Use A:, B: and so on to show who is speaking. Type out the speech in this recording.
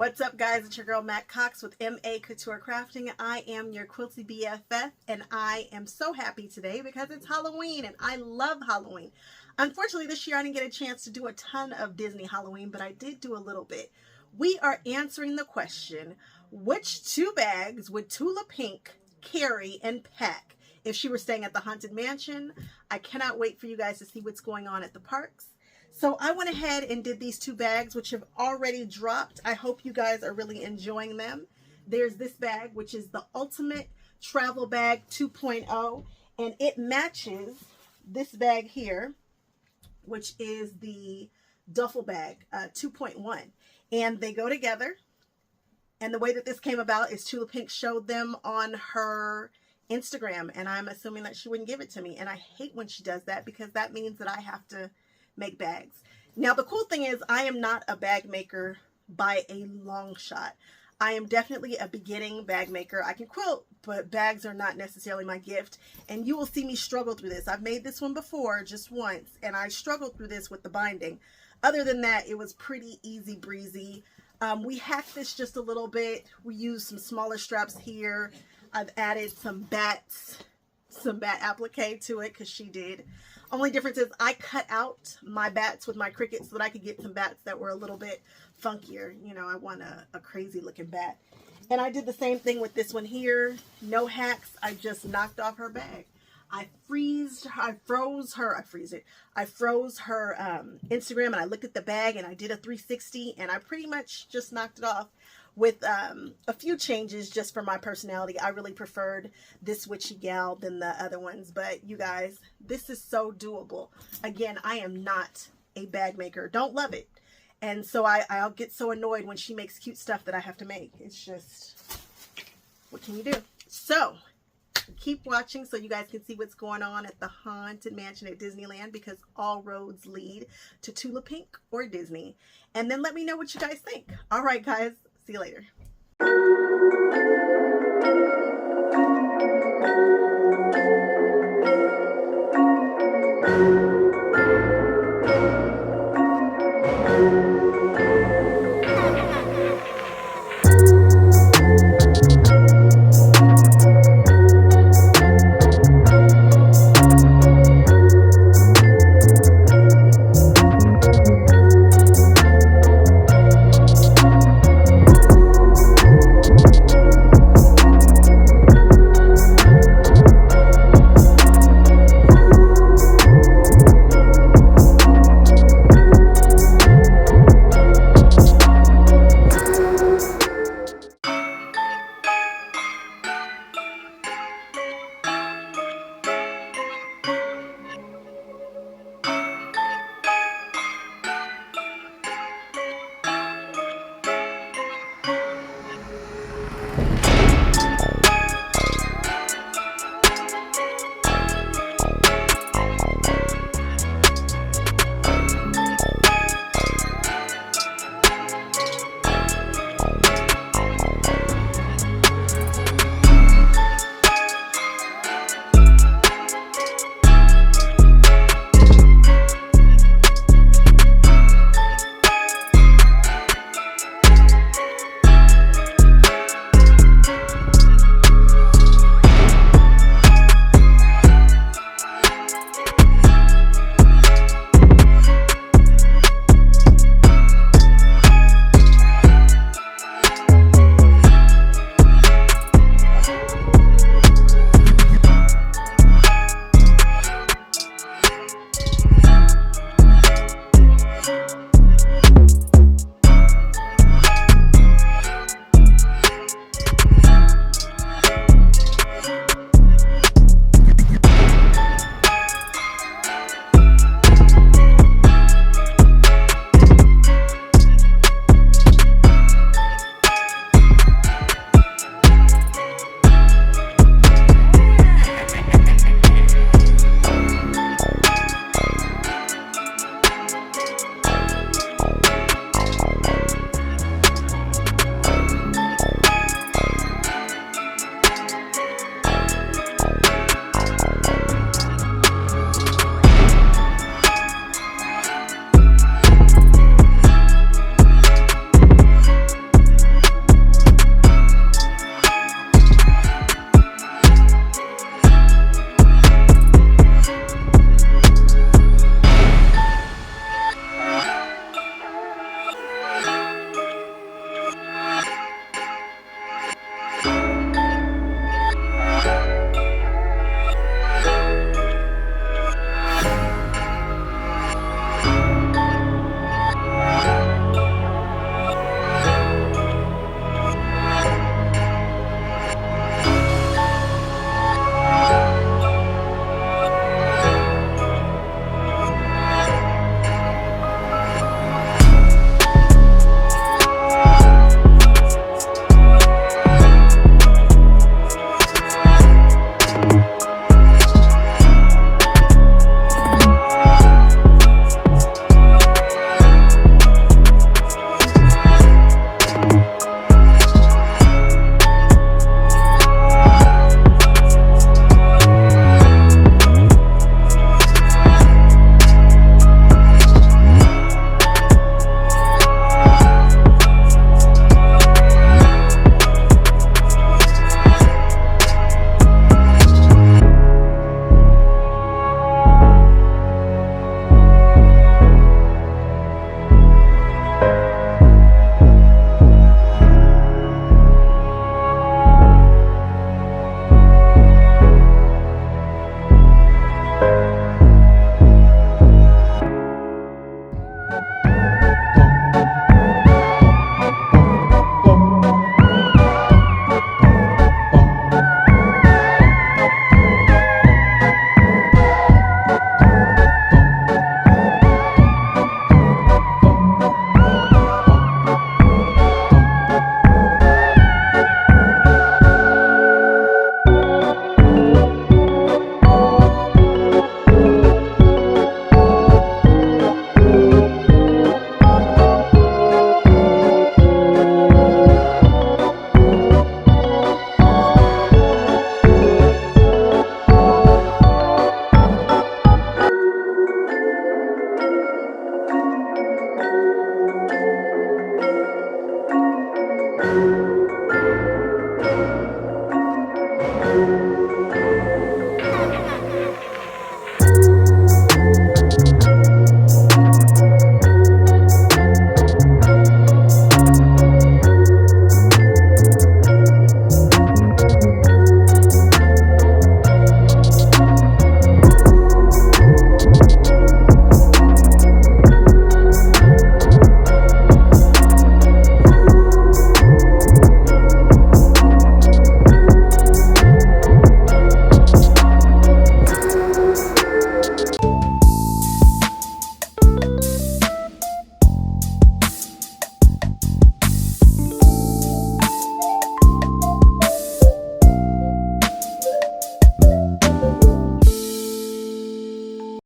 A: What's up, guys? It's your girl Mac Cox with A Couture Crafting. I am your quilty BFF, and I am so happy today because it's Halloween and I love Halloween. Unfortunately, this year I didn't get a chance to do a ton of Disney Halloween, but I did do a little bit. We are answering the question, which 2 bags would Tula Pink carry and pack if she were staying at the Haunted Mansion? I cannot wait for you guys to see what's going on at the parks. So I went ahead and did these 2 bags, which have already dropped. I hope you guys are really enjoying them. There's this bag, which is the Ultimate Travel Bag 2.0, and it matches this bag here, which is the Duffle Bag 2.1. And they go together. And the way that this came about is Tula Pink showed them on her Instagram, and I'm assuming that she wouldn't give it to me. And I hate when she does that because that means that I have to make bags. Now, the cool thing is I am not a bag maker by a long shot. I am definitely a beginning bag maker. I can quilt, but bags are not necessarily my gift. And you will see me struggle through this. I've made this one before, just once, and I struggled through this with the binding. Other than that, it was pretty easy breezy. We hacked this just a little bit. We used some smaller straps here. I've added some bat applique to it because she did. Only difference is I cut out my bats with my Cricut so that I could get some bats that were a little bit funkier. You know, I want a crazy looking bat. And I did the same thing with this one here. No hacks. I just knocked off her bag. I froze her Instagram, and I looked at the bag and I did a 360, and I pretty much just knocked it off with a few changes just for my personality. I really preferred this witchy gal than the other ones, but you guys, this is so doable. Again, I am not a bag maker. Don't love it. And so I'll get so annoyed when she makes cute stuff that I have to make. It's just, what can you do? So keep watching so you guys can see what's going on at the Haunted Mansion at Disneyland, because all roads lead to Tula Pink or Disney. And then let me know what you guys think. All right, guys. See you later.